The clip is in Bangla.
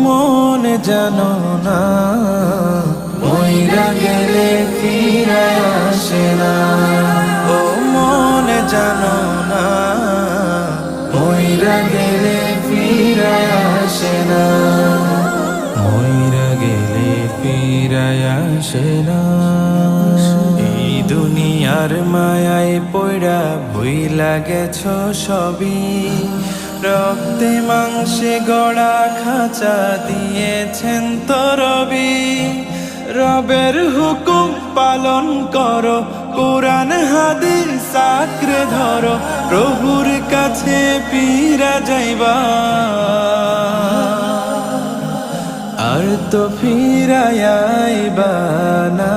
মন জানো না, মইরা গেলে ফিরায় আসে না। ও মন জানো না, মইরা গেলে ফিরায় আসে না। মইরা গেলে ফিরায় আসে না। এই দুনিয়ার মায়ায় পড়া ভুইলা গেছো সবই, রক্তে মাংসে গড়া খাঁচা দিয়েছেন তো রবি। রবের হুকুম পালন করো, কোরআন হাদিস আঁকড়ে ধরো, প্রভুর কাছে ফিরা যাইবা, আর তো ফিরাইবা না।